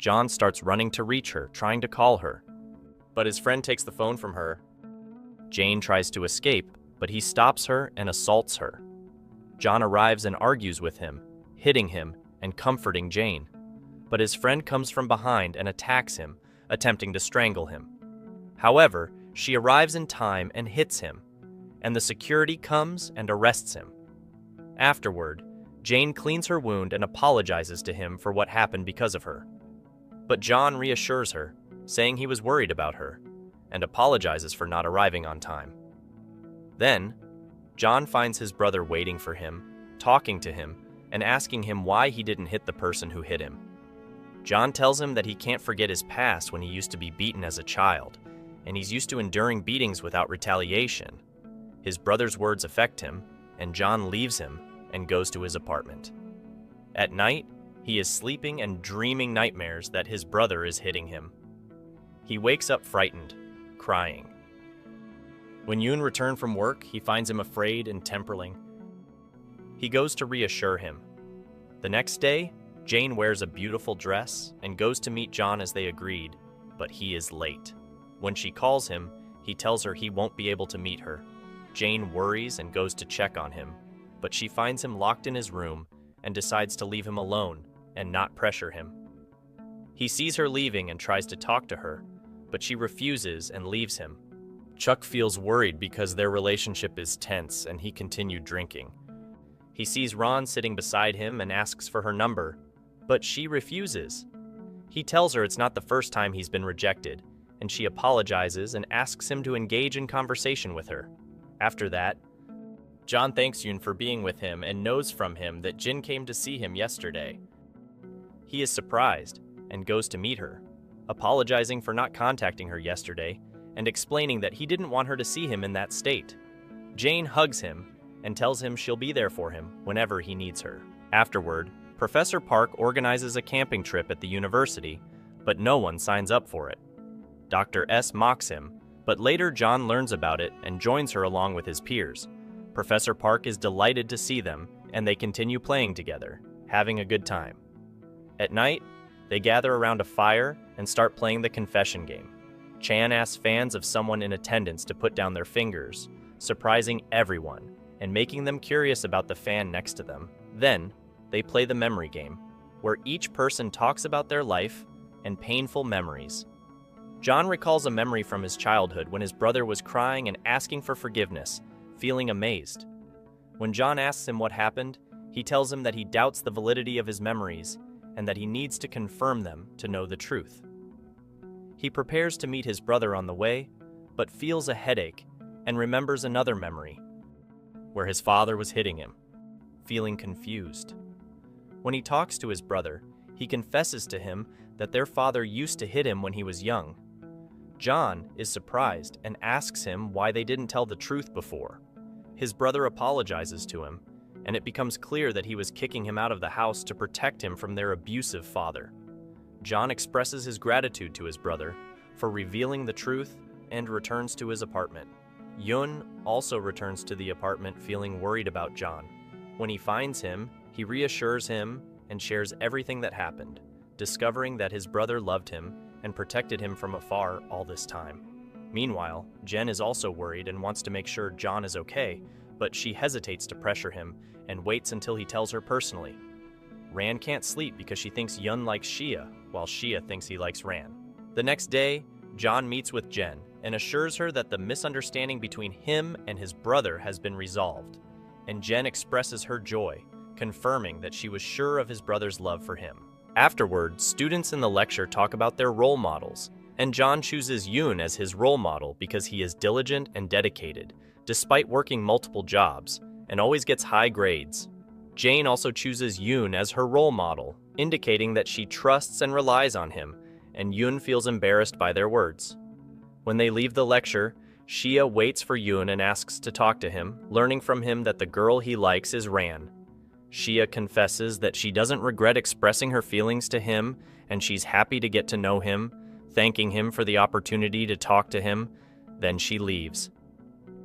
John starts running to reach her, trying to call her. But his friend takes the phone from her. Jane tries to escape, but he stops her and assaults her. John arrives and argues with him, hitting him and comforting Jane. But his friend comes from behind and attacks him, attempting to strangle him. However, she arrives in time and hits him, and the security comes and arrests him. Afterward, Jane cleans her wound and apologizes to him for what happened because of her. But John reassures her, saying he was worried about her, and apologizes for not arriving on time. Then, John finds his brother waiting for him, talking to him, and asking him why he didn't hit the person who hit him. John tells him that he can't forget his past when he used to be beaten as a child, and he's used to enduring beatings without retaliation. His brother's words affect him, and John leaves him and goes to his apartment. At night, he is sleeping and dreaming nightmares that his brother is hitting him. He wakes up frightened, crying. When Yoon returns from work, he finds him afraid and temperling. He goes to reassure him. The next day, Jane wears a beautiful dress and goes to meet John as they agreed, but he is late. When she calls him, he tells her he won't be able to meet her. Jane worries and goes to check on him, but she finds him locked in his room and decides to leave him alone and not pressure him. He sees her leaving and tries to talk to her, but she refuses and leaves him. Chuck feels worried because their relationship is tense and he continued drinking. He sees Ron sitting beside him and asks for her number, but she refuses. He tells her it's not the first time he's been rejected, and she apologizes and asks him to engage in conversation with her. After that, John thanks Yoon for being with him and knows from him that Jin came to see him yesterday. He is surprised and goes to meet her, apologizing for not contacting her yesterday and explaining that he didn't want her to see him in that state. Jane hugs him and tells him she'll be there for him whenever he needs her. Afterward, Professor Park organizes a camping trip at the university, but no one signs up for it. Dr. S mocks him, but later John learns about it and joins her along with his peers. Professor Park is delighted to see them, and they continue playing together, having a good time. At night, they gather around a fire and start playing the confession game. Chan asks fans of someone in attendance to put down their fingers, surprising everyone and making them curious about the fan next to them. Then, they play the memory game, where each person talks about their life and painful memories. John recalls a memory from his childhood when his brother was crying and asking for forgiveness, feeling amazed. When John asks him what happened, he tells him that he doubts the validity of his memories and that he needs to confirm them to know the truth. He prepares to meet his brother on the way, but feels a headache and remembers another memory, where his father was hitting him, feeling confused. When he talks to his brother, he confesses to him that their father used to hit him when he was young. John is surprised and asks him why they didn't tell the truth before. His brother apologizes to him, and it becomes clear that he was kicking him out of the house to protect him from their abusive father. John expresses his gratitude to his brother for revealing the truth and returns to his apartment. Yoon also returns to the apartment feeling worried about John. When he finds him, he reassures him and shares everything that happened, discovering that his brother loved him and protected him from afar all this time. Meanwhile, Jen is also worried and wants to make sure John is okay, but she hesitates to pressure him and waits until he tells her personally. Ran can't sleep because she thinks Yun likes Shia, while Shia thinks he likes Ran. The next day, John meets with Jen and assures her that the misunderstanding between him and his brother has been resolved, and Jen expresses her joy, confirming that she was sure of his brother's love for him. Afterward, students in the lecture talk about their role models, and John chooses Yoon as his role model because he is diligent and dedicated, despite working multiple jobs, and always gets high grades. Jane also chooses Yoon as her role model, indicating that she trusts and relies on him, and Yoon feels embarrassed by their words. When they leave the lecture, Shia waits for Yoon and asks to talk to him, learning from him that the girl he likes is Ran. Shia confesses that she doesn't regret expressing her feelings to him, and she's happy to get to know him, thanking him for the opportunity to talk to him. Then she leaves.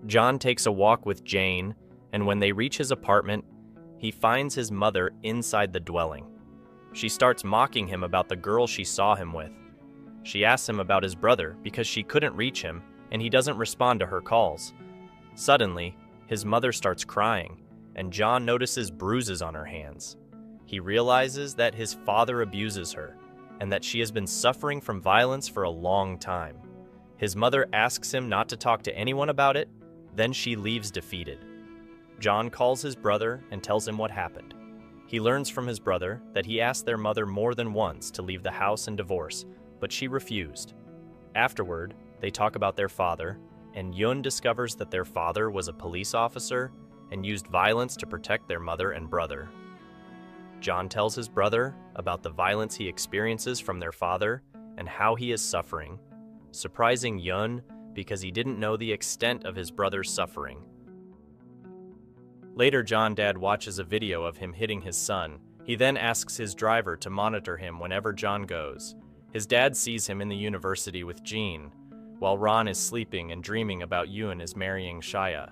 John takes a walk with Jane, and when they reach his apartment, he finds his mother inside the dwelling. She starts mocking him about the girl she saw him with. She asks him about his brother because she couldn't reach him, and he doesn't respond to her calls. Suddenly, his mother starts crying, and John notices bruises on her hands. He realizes that his father abuses her, and that she has been suffering from violence for a long time. His mother asks him not to talk to anyone about it, then she leaves defeated. John calls his brother and tells him what happened. He learns from his brother that he asked their mother more than once to leave the house and divorce, but she refused. Afterward, they talk about their father, and Yun discovers that their father was a police officer and used violence to protect their mother and brother. John tells his brother about the violence he experiences from their father and how he is suffering, surprising Yun because he didn't know the extent of his brother's suffering. Later, John Dad watches a video of him hitting his son. He then asks his driver to monitor him whenever John goes. His dad sees him in the university with Jean, while Ron is sleeping and dreaming about Yun is marrying Shia.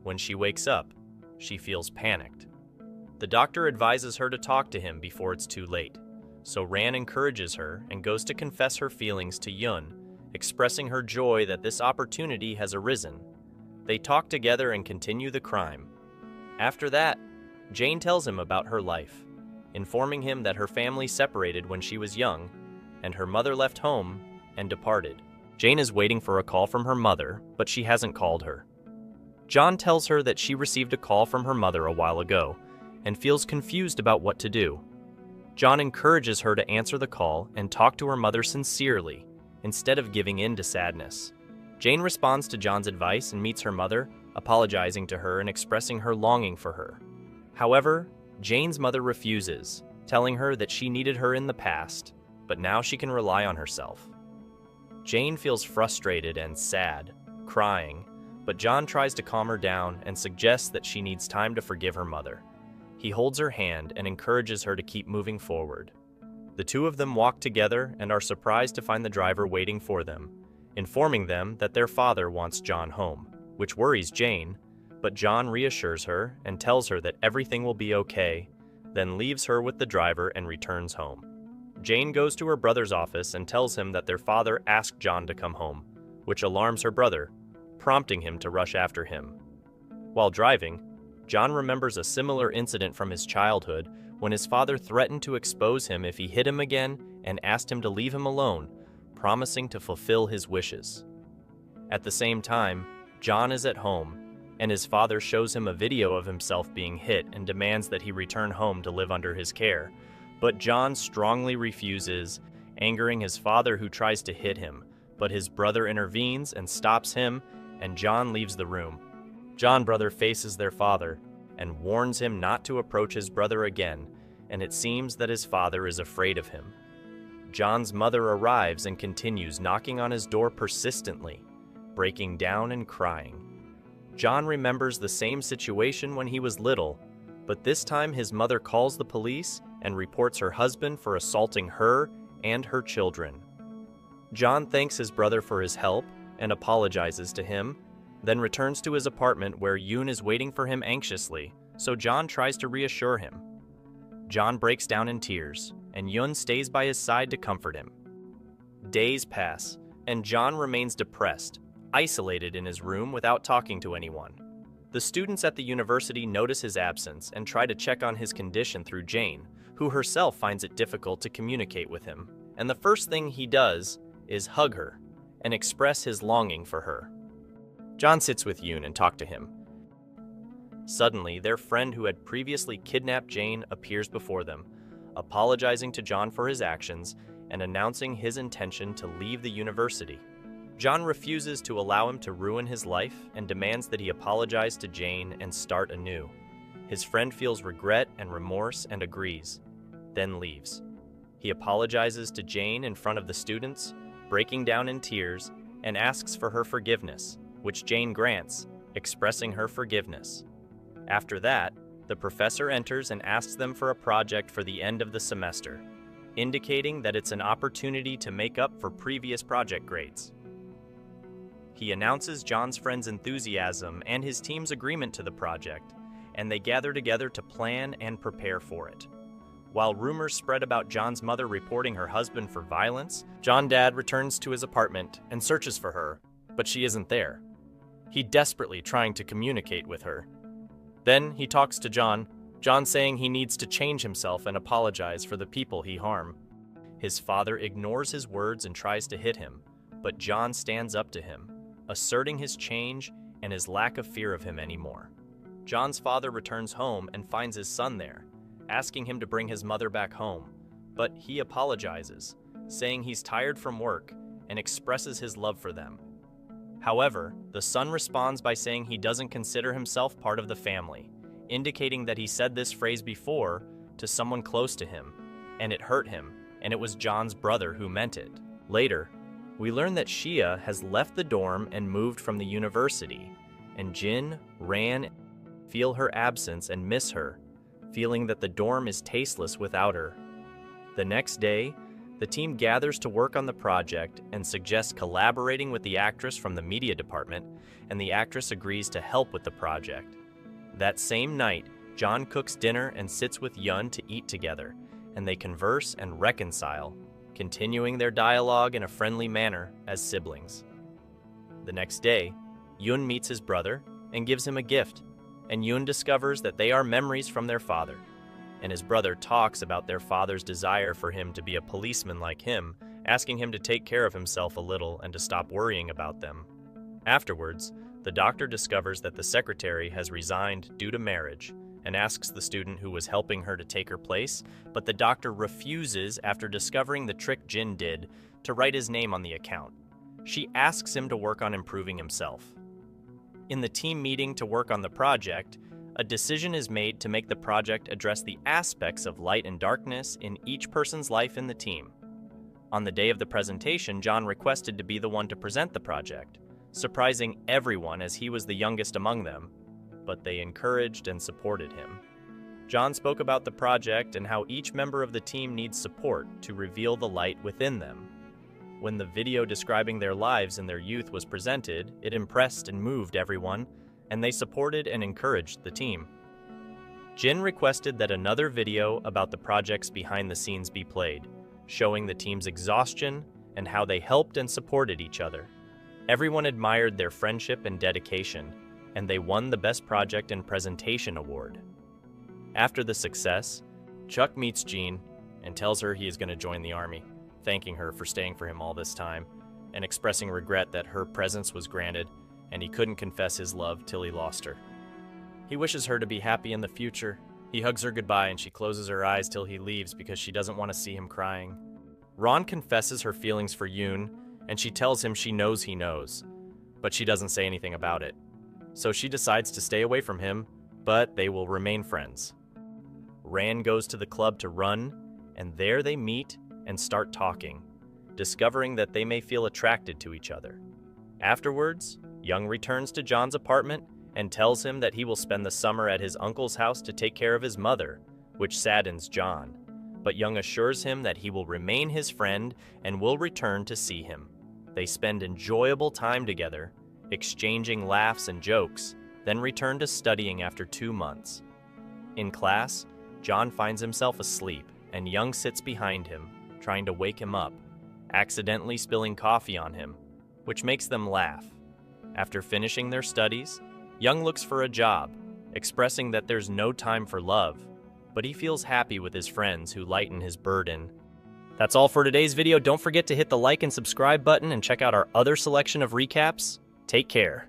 When she wakes up, she feels panicked. The doctor advises her to talk to him before it's too late, so Ran encourages her and goes to confess her feelings to Yun, expressing her joy that this opportunity has arisen. They talk together and continue the crime. After that, Jane tells him about her life, informing him that her family separated when she was young, and her mother left home and departed. Jane is waiting for a call from her mother, but she hasn't called her. John tells her that she received a call from her mother a while ago and feels confused about what to do. John encourages her to answer the call and talk to her mother sincerely, instead of giving in to sadness. Jane responds to John's advice and meets her mother, apologizing to her and expressing her longing for her. However, Jane's mother refuses, telling her that she needed her in the past, but now she can rely on herself. Jane feels frustrated and sad, crying, but John tries to calm her down and suggests that she needs time to forgive her mother. He holds her hand and encourages her to keep moving forward. The two of them walk together and are surprised to find the driver waiting for them, informing them that their father wants John home, which worries Jane, but John reassures her and tells her that everything will be okay, then leaves her with the driver and returns home. Jane goes to her brother's office and tells him that their father asked John to come home, which alarms her brother, prompting him to rush after him. While driving, John remembers a similar incident from his childhood when his father threatened to expose him if he hit him again and asked him to leave him alone, promising to fulfill his wishes. At the same time, John is at home, and his father shows him a video of himself being hit and demands that he return home to live under his care. But John strongly refuses, angering his father who tries to hit him, but his brother intervenes and stops him, and John leaves the room. John's brother faces their father and warns him not to approach his brother again, and it seems that his father is afraid of him. John's mother arrives and continues knocking on his door persistently, breaking down and crying. John remembers the same situation when he was little, but this time his mother calls the police and reports her husband for assaulting her and her children. John thanks his brother for his help and apologizes to him, then returns to his apartment where Yoon is waiting for him anxiously, so John tries to reassure him. John breaks down in tears, and Yoon stays by his side to comfort him. Days pass, and John remains depressed, isolated in his room without talking to anyone. The students at the university notice his absence and try to check on his condition through Jane, who herself finds it difficult to communicate with him. And the first thing he does is hug her and express his longing for her. John sits with Yoon and talks to him. Suddenly, their friend who had previously kidnapped Jane appears before them, apologizing to John for his actions and announcing his intention to leave the university. John refuses to allow him to ruin his life and demands that he apologize to Jane and start anew. His friend feels regret and remorse and agrees, then leaves. He apologizes to Jane in front of the students, breaking down in tears, and asks for her forgiveness, which Jane grants, expressing her forgiveness. After that, the professor enters and asks them for a project for the end of the semester, indicating that it's an opportunity to make up for previous project grades. He announces John's friend's enthusiasm and his team's agreement to the project, and they gather together to plan and prepare for it. While rumors spread about John's mother reporting her husband for violence, John's dad returns to his apartment and searches for her, but she isn't there. He's desperately trying to communicate with her. Then he talks to John saying he needs to change himself and apologize for the people he harmed. His father ignores his words and tries to hit him, but John stands up to him, asserting his change and his lack of fear of him anymore. John's father returns home and finds his son there, asking him to bring his mother back home, but he apologizes, saying he's tired from work and expresses his love for them. However, the son responds by saying he doesn't consider himself part of the family, indicating that he said this phrase before to someone close to him, and it hurt him, and it was John's brother who meant it. Later, we learn that Shia has left the dorm and moved from the university, and Jin, Ran feel her absence and miss her, feeling that the dorm is tasteless without her. The next day, the team gathers to work on the project and suggests collaborating with the actress from the media department, and the actress agrees to help with the project. That same night, John cooks dinner and sits with Yun to eat together, and they converse and reconcile, continuing their dialogue in a friendly manner as siblings. The next day, Yun meets his brother and gives him a gift, and Yun discovers that they are memories from their father, and his brother talks about their father's desire for him to be a policeman like him, asking him to take care of himself a little and to stop worrying about them. Afterwards, the doctor discovers that the secretary has resigned due to marriage, and asks the student who was helping her to take her place, but the doctor refuses after discovering the trick Jin did to write his name on the account. She asks him to work on improving himself. In the team meeting to work on the project, a decision is made to make the project address the aspects of light and darkness in each person's life in the team. On the day of the presentation, John requested to be the one to present the project, surprising everyone as he was the youngest among them, but they encouraged and supported him. John spoke about the project and how each member of the team needs support to reveal the light within them. When the video describing their lives in their youth was presented, it impressed and moved everyone, and they supported and encouraged the team. Jin requested that another video about the project's behind the scenes be played, showing the team's exhaustion and how they helped and supported each other. Everyone admired their friendship and dedication, and they won the Best Project and Presentation Award. After the success, Chuck meets Jean and tells her he is going to join the army, thanking her for staying for him all this time, and expressing regret that her presence was granted and he couldn't confess his love till he lost her. He wishes her to be happy in the future. He hugs her goodbye and she closes her eyes till he leaves because she doesn't want to see him crying. Ron confesses her feelings for Yoon, and she tells him she knows he knows, but she doesn't say anything about it. So she decides to stay away from him, but they will remain friends. Ran goes to the club to run, and there they meet and start talking, discovering that they may feel attracted to each other. Afterwards, Young returns to John's apartment and tells him that he will spend the summer at his uncle's house to take care of his mother, which saddens John. But Young assures him that he will remain his friend and will return to see him. They spend enjoyable time together, exchanging laughs and jokes, then return to studying after 2 months. In class, John finds himself asleep, and Young sits behind him, trying to wake him up, accidentally spilling coffee on him, which makes them laugh. After finishing their studies, Young looks for a job, expressing that there's no time for love, but he feels happy with his friends who lighten his burden. That's all for today's video. Don't forget to hit the like and subscribe button and check out our other selection of recaps. Take care.